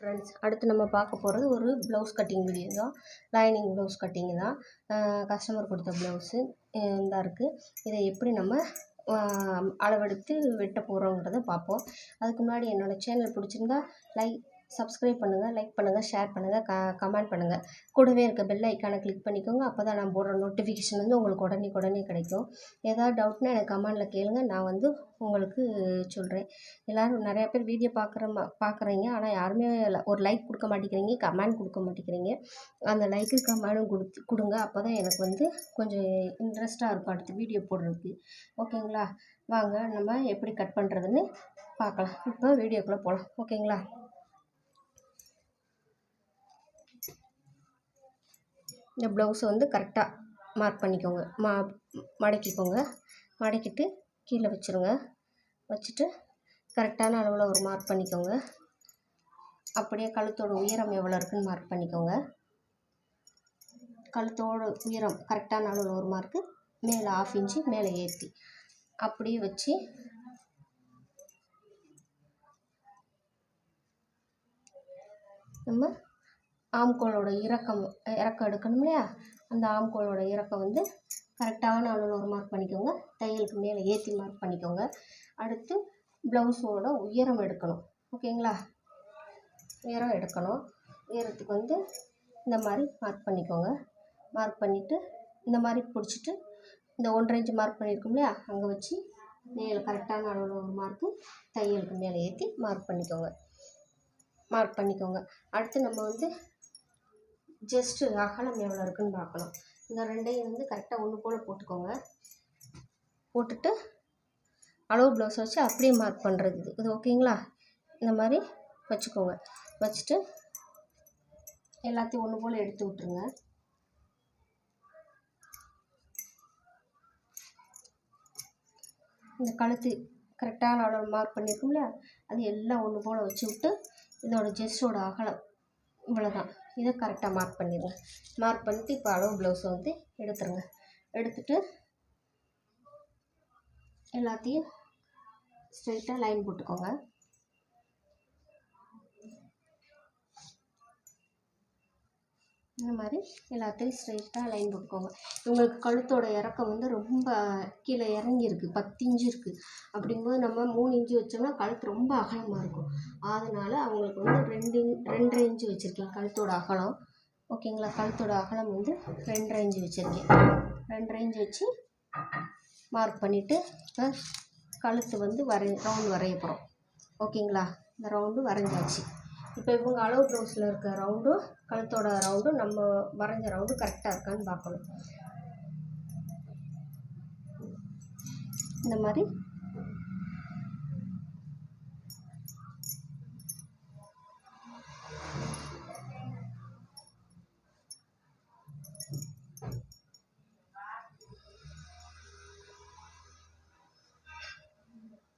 Friends, அடுத்து நம்ம பார்க்க போகிறது ஒரு ப்ளவுஸ் கட்டிங் வீடியோ தான். லைனிங் ப்ளவுஸ் கட்டிங் தான். கஸ்டமர் கொடுத்த ப்ளவுஸு இதாக இருக்குது. இதை எப்படி நம்ம அளவெடுத்து வெட்ட போகிறோங்கிறத பார்ப்போம். அதுக்கு முன்னாடி என்னோடய சேனல் பிடிச்சிருந்தா சப்ஸ்கிரைப் பண்ணுங்கள், லைக் பண்ணுங்கள், ஷேர் பண்ணுங்கள், கமெண்ட் பண்ணுங்கள். கூடவே இருக்க பெல் ஐக்கானை கிளிக் பண்ணிக்கோங்க. அப்போ தான் நான் போடுற நோட்டிஃபிகேஷன் வந்து உங்களுக்கு உடனே கிடைக்கும். ஏதாவது டவுட்னா எனக்கு கமெண்டில் கேளுங்க, நான் வந்து உங்களுக்கு சொல்கிறேன். எல்லோரும் நிறையா பேர் வீடியோ பார்க்குறீங்க, ஆனால் யாருமே ஒரு லைக் கொடுக்க மாட்டேங்கிறீங்க, கமெண்ட் கொடுக்க மாட்டேங்கிறீங்க. அந்த லைக்கு கமெண்டும் கொடுங்க. அப்போ தான் எனக்கு வந்து கொஞ்சம் இன்ட்ரெஸ்ட்டாக இருக்கும் அடுத்து வீடியோ போடுறதுக்கு. ஓகேங்களா? வாங்க நம்ம எப்படி கட் பண்ணுறதுன்னு பார்க்கலாம். இப்போ வீடியோக்குள்ளே போகலாம். ஓகேங்களா? இந்த ப்ளவுஸை வந்து கரெக்டாக மார்க் பண்ணிக்கோங்க. மடக்கிக்கோங்க. மடக்கிட்டு கீழே வச்சுருங்க. வச்சுட்டு கரெக்டான அளவில் ஒரு மார்க் பண்ணிக்கோங்க. அப்படியே கழுத்தோட உயரம் எவ்வளோ இருக்குதுன்னு மார்க் பண்ணிக்கோங்க. கழுத்தோட உயரம் கரெக்டான அளவில் ஒரு மார்க்கு, மேலே 1/2 இன்ச்சு மேலே ஏற்றி அப்படியே வச்சு நம்ம ஆம்கோலோட இறக்கம் எடுக்கணும் இல்லையா? அந்த ஆம்கோலோட இறக்கம் வந்து கரெக்டான அளவில் ஒரு மார்க் பண்ணிக்கோங்க. தையலுக்கு மேலே ஏற்றி மார்க் பண்ணிக்கோங்க. அடுத்து ப்ளவுஸோட உயரம் எடுக்கணும். ஓகேங்களா? உயரம் எடுக்கணும். உயரத்துக்கு வந்து இந்த மாதிரி மார்க் பண்ணிக்கோங்க. மார்க் பண்ணிவிட்டு இந்த மாதிரி பிடிச்சிட்டு இந்த 1.5 இன்ச்சு மார்க் பண்ணியிருக்கோம் இல்லையா? அங்கே வச்சு மேலே கரெக்டான அளவில் ஒரு மார்க்கு தையலுக்கு மேலே ஏற்றி மார்க் பண்ணிக்கோங்க. அடுத்து நம்ம வந்து ஜஸ்ட்டு அகலம் எவ்வளோ இருக்குதுன்னு பார்க்கணும். இந்த ரெண்டையும் வந்து கரெக்டாக ஒன்று போல் போட்டுக்கோங்க. போட்டுட்டு அளவு ப்ளவுஸ் வச்சு அப்படியே மார்க் பண்ணுறது இது ஓகேங்களா? இந்த மாதிரி வச்சுக்கோங்க. வச்சுட்டு எல்லாத்தையும் ஒன்று போல் எடுத்து விட்ருங்க. இந்த கழுத்து கரெக்டான அளவு மார்க் பண்ணியிருக்கோம்ல, அது எல்லாம் ஒன்று போல் வச்சு விட்டு இதோட ஜெஸ்டோட அகலம் இவ்வளோதான். இதை கரெக்டாக மார்க் பண்ணிடுங்க. மார்க் பண்ணிவிட்டு இப்போ அளவு ப்ளவுஸை வந்து எடுத்துருங்க. எடுத்துட்டு எல்லாத்தையும் ஸ்ட்ரெயிட்டாக லைன் போட்டுக்கோங்க. இந்த மாதிரி எல்லாத்தையும் ஸ்ட்ரெயிட்டாக லைன் போட்டுக்கோங்க. உங்களுக்கு கழுத்தோட இறக்கம் வந்து ரொம்ப கீழே இறங்கியிருக்கு, 10 இன்ச்சு இருக்குது. அப்படிங்கும்போது நம்ம 3 இன்ச்சு வச்சோம்னா கழுத்து ரொம்ப அகலமாக இருக்கும். அதனால் அவங்களுக்கு வந்து 2.5 இன்ச்சு வச்சுருக்கேன் கழுத்தோட அகலம். ஓகேங்களா? கழுத்தோட அகலம் வந்து 2.5 இன்ச்சு வச்சுருக்கேன். 2.5 இன்ச்சு வச்சு மார்க் பண்ணிவிட்டு இப்போ கழுத்து வந்து ரவுண்டு வரைய போகிறோம். ஓகேங்களா? இந்த ரவுண்டு வரைஞ்சாச்சு. இப்போ இவங்க அளவு ப்ளவுஸில் இருக்க ரவுண்டும் கழுத்தோட ரவுண்டும் நம்ம வரைஞ்ச ரவுண்டு கரெக்டாக இருக்கான்னு பார்க்கணும். இந்த மாதிரி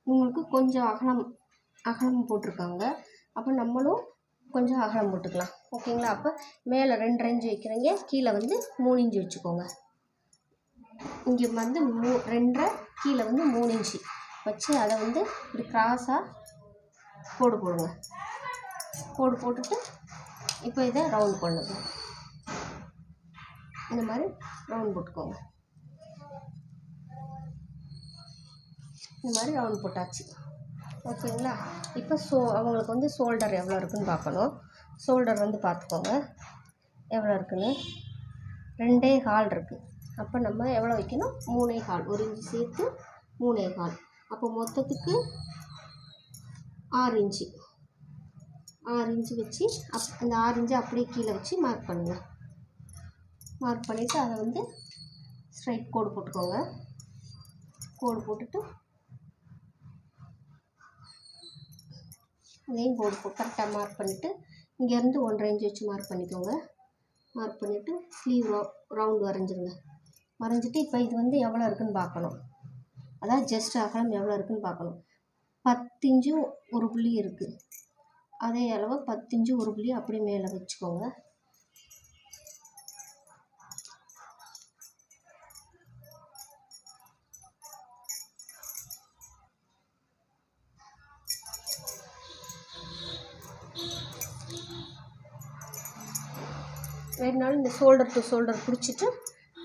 உங்களுக்கு கொஞ்சம் அகலம் போட்டிருக்காங்க. அப்போ நம்மளும் கொஞ்சம் அகலம் போட்டுக்கலாம். ஓகேங்களா? அப்போ மேலே 2.5 இன்ச்சு வைக்கிறீங்க, கீழே வந்து 3 இன்ச்சு வச்சுக்கோங்க. இங்கே வந்து 2.5, கீழே வந்து 3 இன்ச்சு வச்சு அதை வந்து இப்படி கிராஸாக கோடு போடுங்க. கோடு போட்டுட்டு இப்போ இதை ரவுண்ட் பண்ணுங்க. இந்த மாதிரி ரவுண்ட் போட்டுக்கோங்க. இந்த மாதிரி ரவுண்ட் போட்டாச்சு. ஓகேங்களா? இப்போ அவங்களுக்கு வந்து ஷோல்டர் எவ்வளோ இருக்குதுன்னு பார்க்கணும். ஷோல்டர் வந்து பார்த்துக்கோங்க எவ்வளோ இருக்குதுன்னு. 2.25 இருக்குது. அப்போ நம்ம எவ்வளோ வைக்கணும்? 3.25, 1 இன்ச்சு சேர்த்து 3.25. அப்போ மொத்தத்துக்கு 6 இன்ச்சு. 6 இன்ச்சு வச்சு அந்த 6 இன்ச்சு அப்படியே கீழே வச்சு மார்க் பண்ணுங்கள். மார்க் பண்ணிவிட்டு அதை வந்து ஸ்ட்ரைட் கோடு போட்டுக்கோங்க. கோடு போட்டுட்டு இதையும் கரெக்டாக மார்க் பண்ணிவிட்டு இங்கேருந்து 1.5 இன்ச்சு வச்சு மார்க் பண்ணிக்கோங்க. மார்க் பண்ணிவிட்டு ஸ்லீவ் ரவுண்டு வரைஞ்சிருங்க. வரைஞ்சிட்டு இப்போ இது வந்து எவ்வளோ இருக்குதுன்னு பார்க்கணும். அதாவது ஜஸ்ட் அகலம் எவ்வளோ இருக்குதுன்னு பார்க்கணும். 10 இன்ச்சு ஒரு புள்ளி இருக்குது. அதே அளவு 10 இன்ச்சு ஒரு புள்ளி அப்படியே மேலே வச்சுக்கோங்க. வேணுனாலும் இந்த ஷோல்டர் டு ஷோல்டர் பிடிச்சிட்டு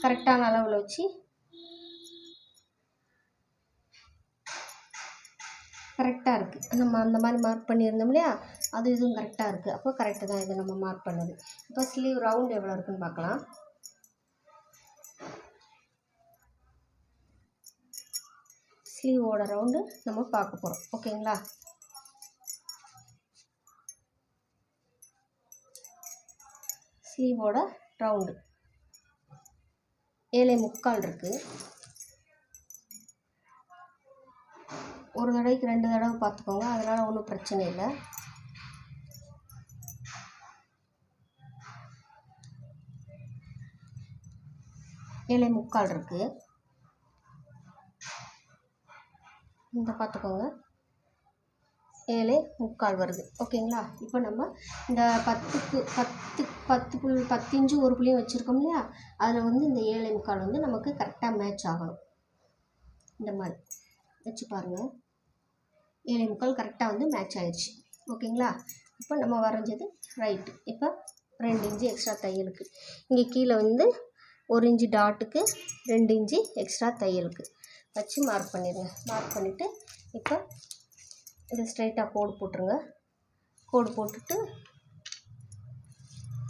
கரெக்டான அளவில் வச்சு கரெக்டாக இருக்குது. நம்ம அந்த மாதிரி மார்க் பண்ணியிருந்தோம் இல்லையா, அது இதுவும் கரெக்டாக இருக்குது. அப்போ கரெக்டு தான் இது நம்ம மார்க் பண்ணது. இப்போ ஸ்லீவ் ரவுண்ட் எவ்வளோ இருக்குன்னு பார்க்கலாம். ஸ்லீவோட ரவுண்டு நம்ம பார்க்க போகிறோம். ஓகேங்களா? ஸ்லீவோட ரவுண்டு 7.25 இருக்குது. ஒரு தடவைக்கு 2 தடவை பார்த்துக்கோங்க, அதனால் ஒன்றும் பிரச்சனை இல்லை. ஏழே முக்கால் இருக்குது. இந்த பார்த்துக்கோங்க, 7.25 வருது. ஓகேங்களா? இப்போ நம்ம இந்த 10 இன்ச்சு ஒரு புள்ளியும் வச்சுருக்கோம் இல்லையா, அதில் வந்து இந்த 7.25 வந்து நமக்கு கரெக்டாக மேட்ச் ஆகணும். இந்த மாதிரி வச்சு பாருங்கள், 7.25 கரெக்டாக வந்து மேட்ச் ஆயிடுச்சு. ஓகேங்களா? இப்போ நம்ம வரைஞ்சது ரைட்டு. இப்போ 2 இன்ச்சு எக்ஸ்ட்ரா தையலுக்கு, இங்கே கீழே வந்து 1 இன்ச்சு டாட்டுக்கு 2 இன்ச்சு எக்ஸ்ட்ரா தையலுக்கு வச்சு மார்க் பண்ணிடுங்க. மார்க் பண்ணிவிட்டு இப்போ இது ஸ்ட்ரைட்டாக கோடு போட்டுருங்க. கோடு போட்டுட்டு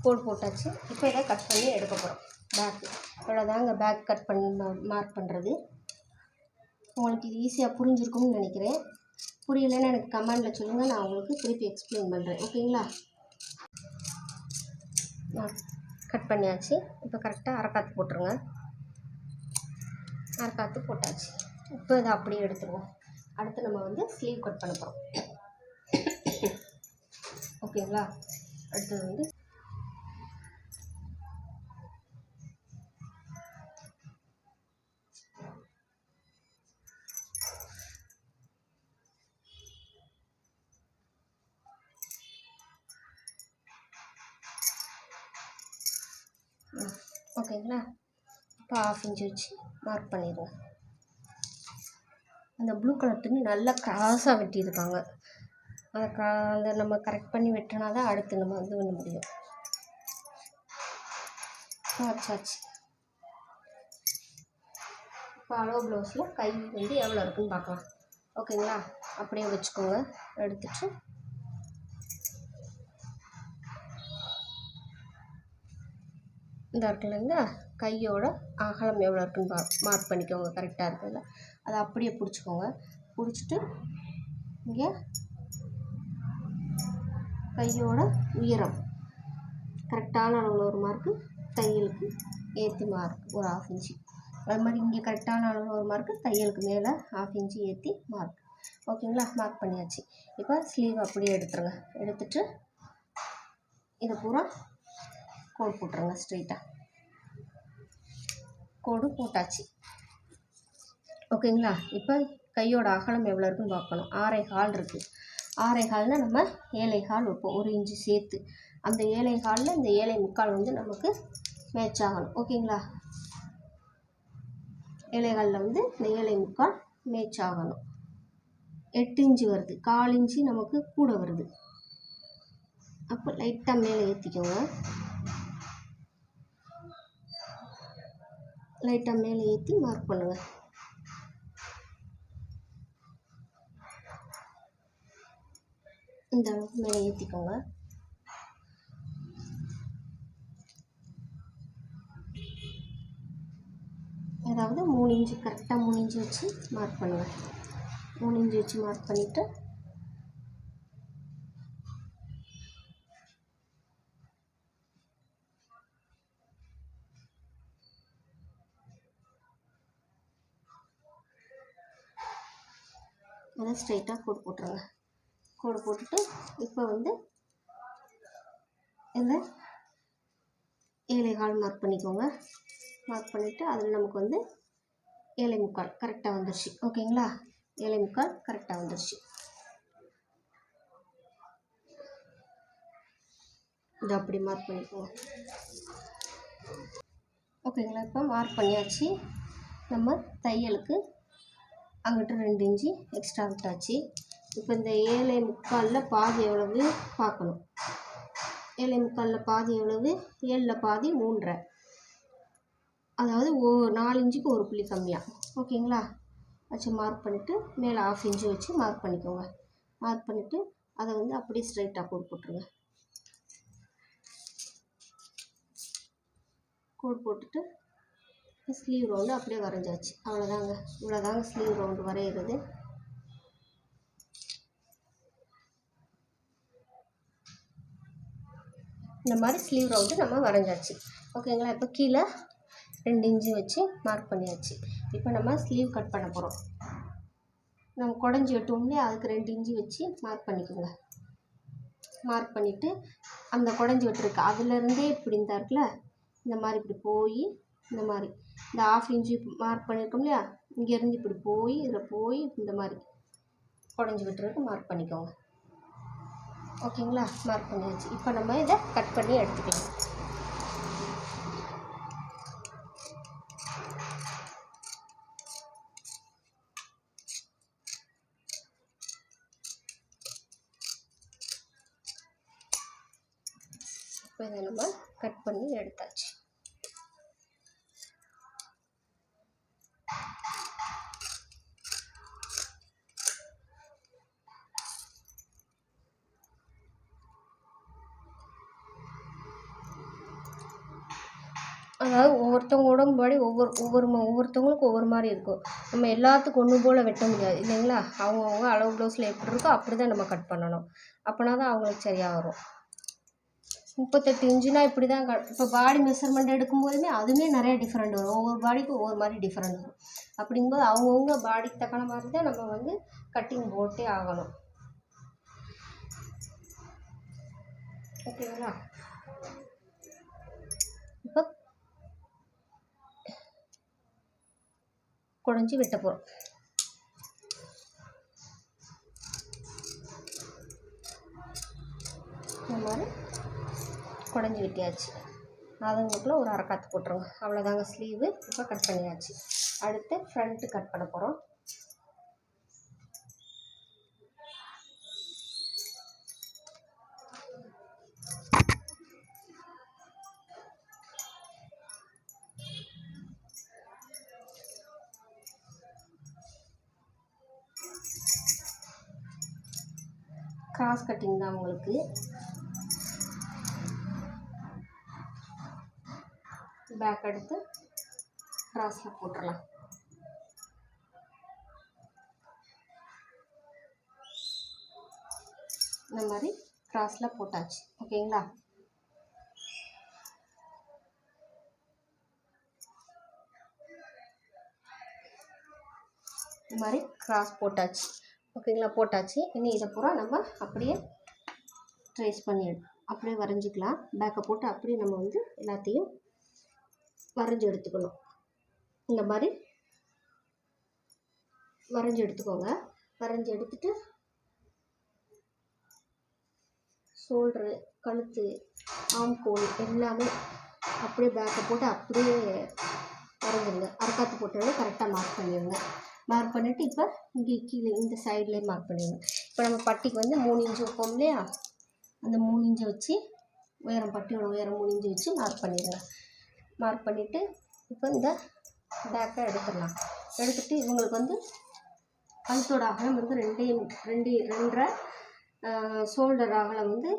கோடு போட்டாச்சு. இப்போ இதை கட் பண்ணி எடுக்க போகிறோம். பேக்கு இவ்வளோதாங்க, பேக் கட் பண்ணி மார்க் பண்ணுறது. உங்களுக்கு இது ஈஸியாக புரிஞ்சிருக்கும்னு நினைக்கிறேன். புரியலைன்னு எனக்கு கமெண்டில் சொல்லுங்கள், நான் உங்களுக்கு திருப்பி எக்ஸ்பிளைன் பண்ணுறேன். ஓகேங்களா? கட் பண்ணியாச்சு. இப்போ கரெக்டாக அரைக்காத்து போட்டுருங்க. அரைக்காத்து போட்டாச்சு. இப்போ இதை அப்படியே எடுத்துருவோம். அடுத்து நம்ம வந்து ஸ்லீவ் கட் பண்ண போகிறோம். ஓகேங்களா? அடுத்தது வந்து ஓகேங்களா? இப்போ 1/2 இன்ச்சு வச்சு மார்க் பண்ணிடுங்க. அந்த ப்ளூ கலர் துணி நல்லா கிராஸாக வெட்டியிருக்காங்க. அதை நம்ம கரெக்ட் பண்ணி வெட்டினா தான் அடுத்து நம்ம இது பண்ண முடியும். வச்சாச்சு. இப்போ அளவு ப்ளவுஸில் கை வந்து எவ்வளோ இருக்குன்னு பார்க்கலாம். ஓகேங்களா? அப்படியே வச்சுக்கோங்க. எடுத்துட்டு இந்த இருக்குல்லைங்களா, கையோட அகலம் எவ்வளோ இருக்குன்னு மார்க் பண்ணிக்கோங்க. கரெக்டாக இருக்குதுல்ல, அதை அப்படியே பிடிச்சிக்கோங்க. பிடிச்சிட்டு இங்கே கையோட உயரம் கரெக்டான அளவில் ஒரு மார்க்கு, தையலுக்கு ஏற்றி மார்க் ஒரு 1/2 இன்ச்சு. அது மாதிரி இங்கே கரெக்டான அளவில் ஒரு மார்க்கு, தையலுக்கு மேலே 1/2 இன்ச்சு ஏற்றி மார்க். ஓகேங்களா? மார்க் பண்ணியாச்சு. இப்போ ஸ்லீவ் அப்படியே எடுத்துருங்க. எடுத்துட்டு இதை பூரா கோடு போட்டுருங்க. ஸ்ட்ரெயிட்டாக கோடு போட்டாச்சு. ஓகேங்களா? இப்போ கையோட அகலம் எவ்வளோ இருக்குன்னு பார்க்கணும். 6.25 இருக்குது. 6.25னால் நம்ம 7.25 வைப்போம், 1 இன்ச்சு சேர்த்து. அந்த 7.25ல் இந்த 7.25 வந்து நமக்கு மேட்ச் ஆகணும். ஓகேங்களா? 7.25ல் வந்து இந்த 7.25 மேட்ச் ஆகணும். 8 இன்ச்சு வருது, 1/4 இன்ச்சு நமக்கு கூட வருது. அப்போ லைட்டாக மேலே ஏற்றிக்கோங்க. லைட்டாக மேலே ஏற்றி மார்க் பண்ணுங்கள். இந்த அளவுக்கு மேலே ஏற்றிக்கோங்க. அதாவது 3 இன்ச்சு கரெக்டாக 3 இன்ச்சு வச்சு மார்க் பண்ணுங்கள். 3 இன்ச்சு வச்சு மார்க் பண்ணிவிட்டு அதை ஸ்ட்ரைட்டாக கோடு போட்டுருங்க. கோடு போட்டுட்டு இப்போ வந்து இந்த 7.25 மார்க் பண்ணிக்கோங்க. மார்க் பண்ணிவிட்டு அதில் நமக்கு வந்து 7.25 கரெக்டாக வந்துடுச்சு. ஓகேங்களா? 7.25 கரெக்டாக வந்துடுச்சு. இது அப்படி மார்க் பண்ணிக்கோங்க. ஓகேங்களா? இப்போ மார்க் பண்ணியாச்சு. நம்ம தையலுக்கு அங்கிட்டு 2 இன்ச்சு எக்ஸ்ட்ரா விட்டாச்சு. இப்போ இந்த 7.25ல் பாதி எவ்வளவு பார்க்கணும். 7.25 பாதி எவ்வளவு, 7 பாதி 3.5, அதாவது 4 இன்ச்சுக்கு ஒரு புள்ளி கம்மியாக. ஓகேங்களா, வச்சு மார்க் பண்ணிவிட்டு மேலே 1/2 இன்ச்சு வச்சு மார்க் பண்ணிக்கோங்க. மார்க் பண்ணிவிட்டு அதை வந்து அப்படியே ஸ்ட்ரைட்டாக கோடு போட்டுருங்க. கோடு போட்டுட்டு ஸ்லீவ் ரவுண்டு அப்படியே வரைஞ்சாச்சு. அவ்வளோதாங்க, இவ்வளோதாங்க ஸ்லீவ் ரவுண்டு வரைகிறது. இந்த மாதிரி ஸ்லீவ் ரவுண்டு நம்ம வரைஞ்சாச்சு. ஓகேங்களா, இப்போ கீழே 2 இன்ச்சு வச்சு மார்க் பண்ணியாச்சு. இப்போ நம்ம ஸ்லீவ் கட் பண்ண போகிறோம். நம்ம குடஞ்சி வெட்டுவோம்லே, அதுக்கு 2 இன்ச்சு வச்சு மார்க் பண்ணிக்கோங்க. மார்க் பண்ணிவிட்டு அந்த குடஞ்சி வெட்டுருக்கு அதுலேருந்தே இப்படி இந்த இருக்குல்ல, இந்த மாதிரி இப்படி போய் இந்த மாதிரி இந்த 1/2 இன்ச்சு மார்க் பண்ணியிருக்கோம் இல்லையா, இங்கேருந்து இப்படி போய் இதில் போய் இந்த மாதிரி குடஞ்சி வெட்டுறதுக்கு மார்க் பண்ணிக்கோங்க. ஓகேங்களா, மார்க் பண்ணியாச்சு. இப்போ நம்ம இதை கட் பண்ணி எடுத்துக்கலாம். இப்போ இதை நம்ம கட் பண்ணி எடுத்தாச்சு. அதாவது ஒவ்வொருத்தவங்க உடம்புபாடி ஒவ்வொருத்தவங்களுக்கும் ஒவ்வொரு மாதிரி இருக்கும். நம்ம எல்லாத்துக்கும் ஒன்று போல் வெட்ட முடியாது இல்லைங்களா. அவங்கவுங்க அளவு ப்ளவுஸில் எப்படி இருக்கோ அப்படி தான் நம்ம கட் பண்ணணும். அப்படின்னா தான் அவங்களுக்கு சரியாக வரும். 38 இன்ச்சுனா இப்படி தான் இப்போ பாடி மெஷர்மெண்ட் எடுக்கும்போதுமே அதுவுமே நிறைய டிஃப்ரெண்ட் வரும். ஒவ்வொரு பாடிக்கும் ஒவ்வொரு மாதிரி டிஃப்ரெண்ட் வரும். அப்படிங்கும்போது அவங்கவுங்க பாடிக்கு தக்கன மாதிரி தான் நம்ம வந்து கட்டிங் போட்டே ஆகணும். ஓகேங்களா, இப்போ குடஞ்சி வெட்ட போகிறோம். இந்த மாதிரி குடஞ்சி வெட்டியாச்சு. அதுங்களுக்குள்ள ஒரு அரைக்காத்து போட்டுருங்க. அவ்வளோதாங்க ஸ்லீவு. இப்போ கட் பண்ணியாச்சு. அடுத்து ஃப்ரண்ட்டு கட் பண்ண போகிறோம். கிராஸ் கட்டிங் தான் உங்களுக்கு. பேக் எடுத்து கிராஸில் போட்டுடலாம். இந்த மாதிரி கிராஸில் போட்டாச்சு. ஓகேங்களா, இந்த மாதிரி கிராஸ் போட்டாச்சு. ஓகேங்களா, போட்டாச்சு. இனி இதை பூரா நம்ம அப்படியே ட்ரேஸ் பண்ணி அப்படியே வரைஞ்சிக்கலாம். பேக்கை போட்டு அப்படியே நம்ம வந்து எல்லாத்தையும் வரைஞ்சி எடுத்துக்கணும். இந்த மாதிரி வரைஞ்சி எடுத்துக்கோங்க. வரைஞ்சி எடுத்துட்டு ஷோல்ட்ரு, கழுத்து, ஆம்கோல் எல்லாமே அப்படியே பேக்கை போட்டு அப்படியே வரைஞ்சிருங்க. அரைக்காத்து போட்டோட கரெக்டாக மார்க் பண்ணிடுங்க. மார்க் பண்ணிவிட்டு இப்போ இங்கே கீழே இந்த சைட்லேயே மார்க் பண்ணிடுங்க. இப்போ நம்ம பட்டிக்கு வந்து 3 இன்ச்சு வைப்போம் இல்லையா, அந்த 3 இன்ச்சை வச்சு உயரம், பட்டியோட உயரம் 3 இன்ச்சு வச்சு மார்க் பண்ணிடுங்க. மார்க் பண்ணிவிட்டு இப்போ இந்த பேக்கை எடுத்துடலாம். எடுத்துகிட்டு இவங்களுக்கு வந்து கழுத்தோட அகலம் வந்து 2.5, ஷோல்டர் அகலம் வந்து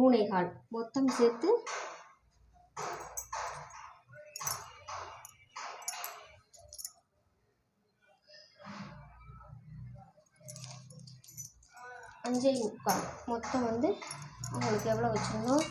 3.25, மொத்தம் சேர்த்து 5.25. மொத்தம் வந்து உங்களுக்கு எவ்வளோ வச்சுருந்தோம்,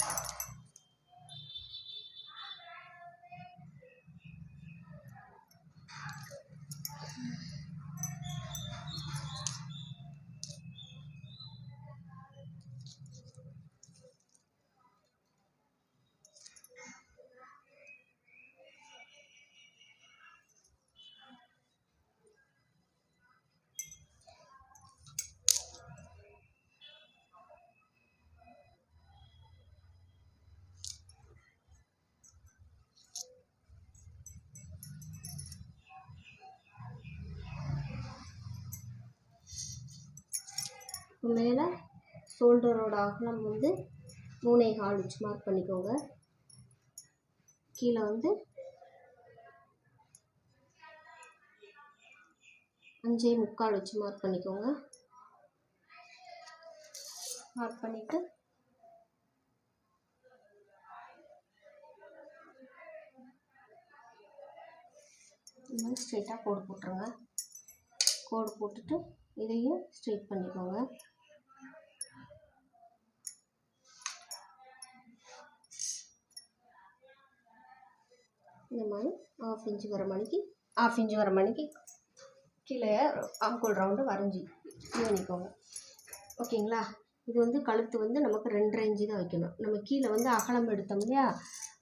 மேலே ஷோல்டரோட அகலம் வந்து 3.25 வச்சு மார்க் பண்ணிக்கோங்க. கீழே வந்து 5.25 வச்சு மார்க் பண்ணிக்கோங்க. மார்க் பண்ணிவிட்டு இந்த மாதிரி ஸ்ட்ரெயிட்டாக கோடு போட்டுருங்க. கோடு போட்டுட்டு இதையும் ஸ்ட்ரெயிட் பண்ணிக்கோங்க. இந்த மாதிரி 1/2 இன்ச்சு வர மணிக்கு கீழே ஆம்கோல் ரவுண்டு வரைஞ்சி இது பண்ணிக்கோங்க. ஓகேங்களா? இது வந்து கழுத்து வந்து நமக்கு 2.5 இன்ச்சு தான் வைக்கணும். நம்ம கீழே வந்து அகலம் எடுத்தோம் இல்லையா,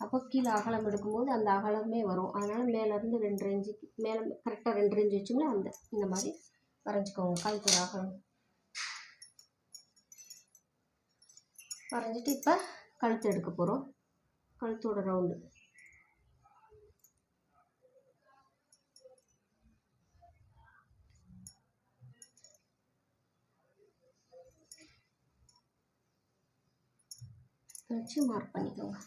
அப்போ கீழே அகலம் எடுக்கும்போது அந்த அகலமே வரும். அதனால் மேலேருந்து 2.5 இன்ச்சுக்கு மேலே கரெக்டாக 2.5 இன்ச்சு வச்சோம்னா இந்த மாதிரி வரைஞ்சிக்கோங்க. கழுத்தோட அகலம் வரைஞ்சிட்டு இப்போ கழுத்து எடுக்க போகிறோம். கழுத்தோட ரவுண்டு வச்சு மார்க் பண்ணிக்கோங்க.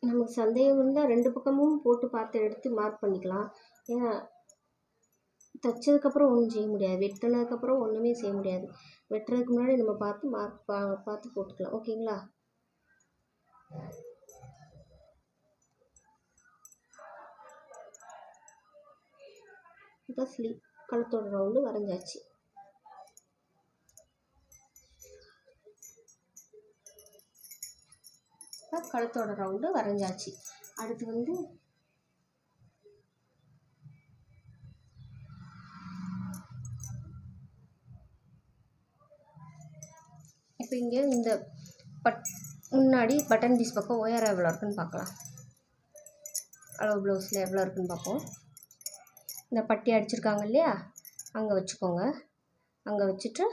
நமக்கு சந்தேகம் இருந்தால் 2 பக்கமும் போட்டு பார்த்து எடுத்து மார்க் பண்ணிக்கலாம். ஏன்னா தைச்சதுக்கப்புறம் ஒன்றும் செய்ய முடியாது, வெட்டினதுக்கப்புறம் ஒன்றுமே செய்ய முடியாது. வெட்டுறதுக்கு முன்னாடி நம்ம பார்த்து பார்த்து போட்டுக்கலாம். ஓகேங்களா? இப்போ கழுத்தோட ரவுண்டு வரைஞ்சாச்சு. கழுத்தோட ரவுண்டு வரைஞ்சாச்சு. அடுத்து வந்து இப்போ இங்கே இந்த முன்னாடி பட்டன் பீஸ் பக்கம் உயரம் எவ்வளோ இருக்குன்னு பார்க்கலாம். அளவு ப்ளவுஸில் எவ்வளோ இருக்குன்னு பார்ப்போம். இந்த பட்டி அடிச்சிருக்காங்க இல்லையா, அங்கே வச்சுக்கோங்க. அங்கே வச்சுட்டு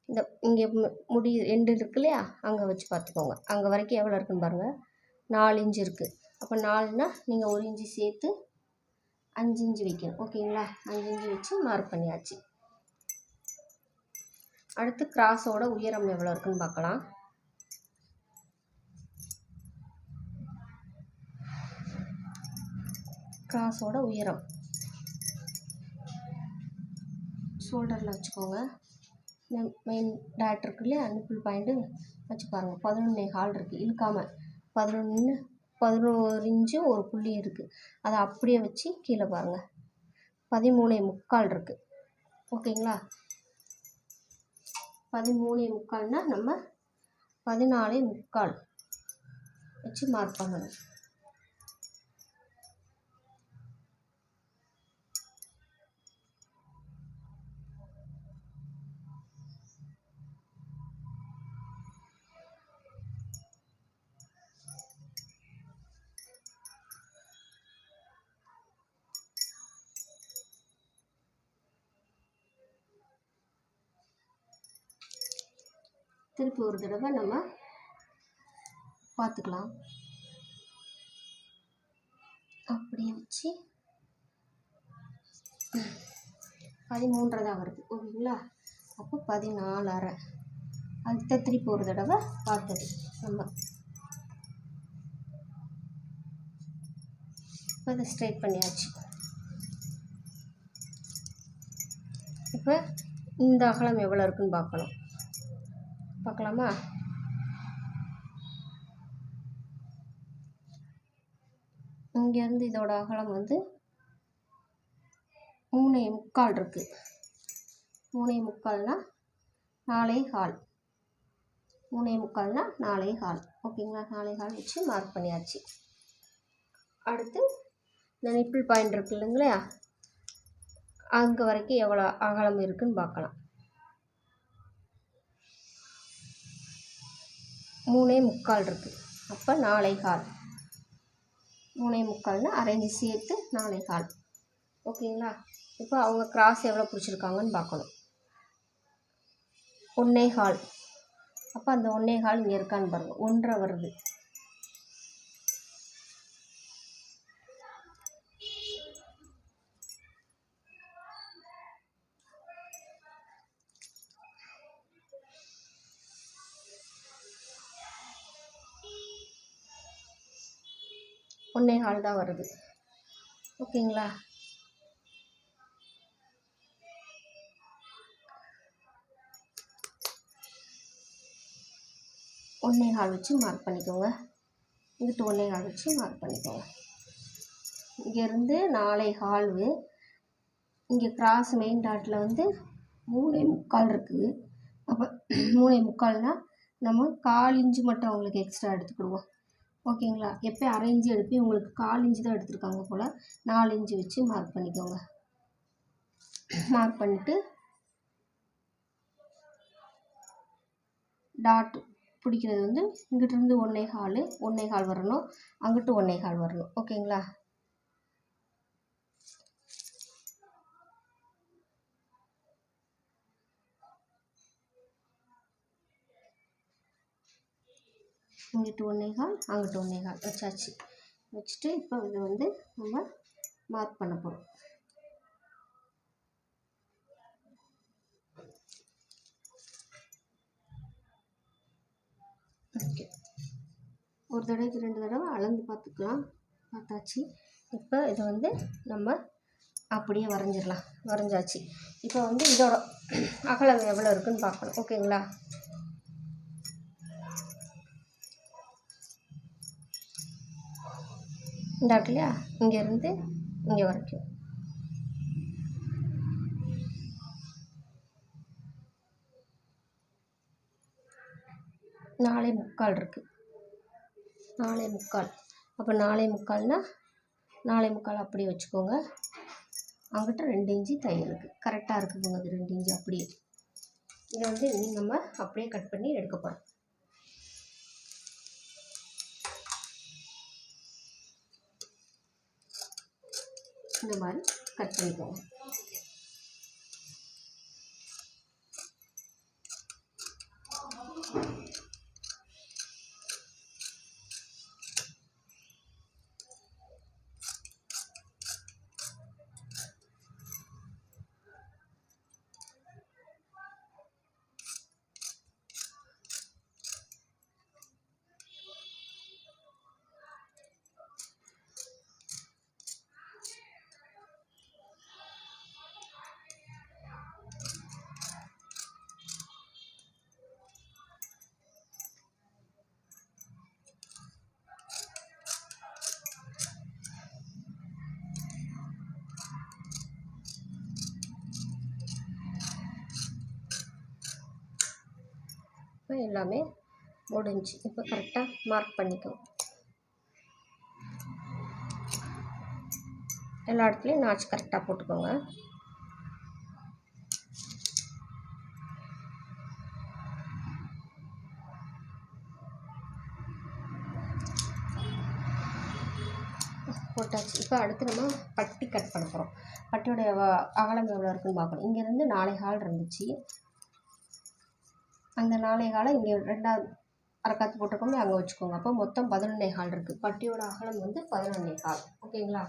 இந்த இங்கே முடி எண்டு இருக்கு இல்லையா, அங்கே வச்சு பார்த்துக்கோங்க. அங்கே வரைக்கும் எவ்வளோ இருக்குன்னு பாருங்கள். 4 இன்ச்சு இருக்குது. அப்போ 4னா நீங்கள் 1 இன்ச்சு சேர்த்து 5 இன்ச்சு வைக்கணும். ஓகேங்களா? 5 இன்ச்சு வச்சு மார்க் பண்ணியாச்சு. அடுத்து கிராஸோட உயரம் எவ்வளோ இருக்குன்னு பார்க்கலாம். கிராஸோட உயரம் ஷோல்டரில் வச்சுக்கோங்க. இந்த மெயின் டாட் இருக்கு இல்லையா, நிப்பிள் பாயிண்ட்டு வச்சு பாருங்கள். 11.25 இருக்குது. இழுக்காமல் 11 இன்ச்சு ஒரு புள்ளி இருக்குது. அதை அப்படியே வச்சு கீழே பாருங்கள். 13.25 இருக்குது. ஓகேங்களா? 13.25னா நம்ம 14.25 வச்சு மார்க் பண்ணணும். திருப்பி ஒரு தடவை நம்ம பார்த்துக்கலாம். அப்படியே வச்சு 13.5 தான் வருது. ஓகேங்களா? அப்போ 14.5. அடுத்த திருப்பி ஒரு தடவை பார்த்தது நம்ம. இப்போ இதை ஸ்ட்ரைட் பண்ணியாச்சு. இப்போ இந்த அகலம் எவ்வளோ இருக்குன்னு பார்க்கலாமா? இங்கேருந்து இதோட அகலம் வந்து 3.25 இருக்குது. 3.25னா 4.25. 3.25னா 4.25. ஓகேங்களா? 4.25 வச்சு மார்க் பண்ணியாச்சு. அடுத்து இந்த நிப்பிள் பாயிண்ட் இருக்கு இல்லைங்களா, அங்கே வரைக்கும் எவ்வளோ அகலம் இருக்குன்னு பார்க்கலாம். 3.25 இருக்குது. அப்போ 4.25. 3.25னா அரை இன்ச்சு சேர்த்து 4.25. ஓகேங்களா? இப்போ அவங்க கிராஸ் எவ்வளோ பிடிச்சிருக்காங்கன்னு பார்க்கணும். 1.25. அப்போ அந்த 1.25 இங்கே இருக்கான்னு பாருங்கள். 1.5 வருது. 1.25 தான் வருது. ஓகேங்களா? ஒன்றே கால் வச்சு மார்க் பண்ணிக்கோங்க. இங்கிட்டு 1.25 வச்சு மார்க் பண்ணிக்கோங்க. இங்கேருந்து 4.25. இங்கே கிராஸ் மெயின் டாட்டில் வந்து 3.25 இருக்குது. அப்போ 3.25னா நம்ம 1/4 இன்ச்சு மட்டும் அவங்களுக்கு எக்ஸ்ட்ரா எடுத்துக்கிடுவோம். ஓகேங்களா? எப்போயும் 1/2 இன்ச்சு எடுப்பேன், உங்களுக்கு 1/4 இன்ச்சு தான் எடுத்துருக்காங்க போல். 4 இன்ச்சு வச்சு மார்க் பண்ணிக்கோங்க. மார்க் பண்ணிவிட்டு டாட் பிடிக்கிறது வந்து இங்கிட்டிருந்து 1.25 வரணும், அங்கிட்டு 1.25 வரணும். ஓகேங்களா? இங்கிட்டு 1.25 அங்கிட்டு 1.25 வச்சாச்சு. வச்சுட்டு இப்போ இது வந்து நம்ம மார்க் பண்ண போகிறோம். ஓகே, ஒரு தடவைக்கு 2 தடவை அளந்து பார்த்துக்கலாம். பார்த்தாச்சு. இப்போ இதை வந்து நம்ம அப்படியே வரைஞ்சிடலாம். வரைஞ்சாச்சு. இப்போ வந்து இதோட அகலம் எவ்வளோ இருக்குதுன்னு பார்க்கணும். ஓகேங்களா? இந்த இடத்துலையா இங்கேருந்து இங்கே வரைக்கும் 4.25 இருக்குது. 4.25. அப்போ 4.25னா 4.25 அப்படியே வச்சுக்கோங்க. அங்கிட்ட 2 இன்ச்சு தையலுக்கு கரெக்டாக இருக்குதுங்க. அது 2 இன்ச்சு அப்படியே. இதை வந்து நம்ம அப்படியே கட் பண்ணி எடுக்க போகிறோம். இந்த மாதிரி கட் பண்ணிக்கோங்க. இப்போ எல்லாமே முடிஞ்சு. இப்போ கரெக்டாக மார்க் பண்ணிக்கோ. எல்லா இடத்துலையும் நாட்ச் கரெக்டாக போட்டுக்கோங்க. போட்டாச்சு. இப்போ அடுத்து நம்ம பட்டி கட் பண்ண போகிறோம். பட்டியோடைய அகலம் எவ்வளோ இருக்குதுன்னு பார்க்கணும். இங்கேருந்து 4.25 இருந்துச்சு. அந்த 4.25 இங்கே 2வது அரைக்காத்து போட்டிருக்கோமே அங்கே வச்சுக்கோங்க. அப்போ மொத்தம் 11.25 இருக்குது. பட்டியோட அகலம் வந்து 11.25. ஓகேங்களா?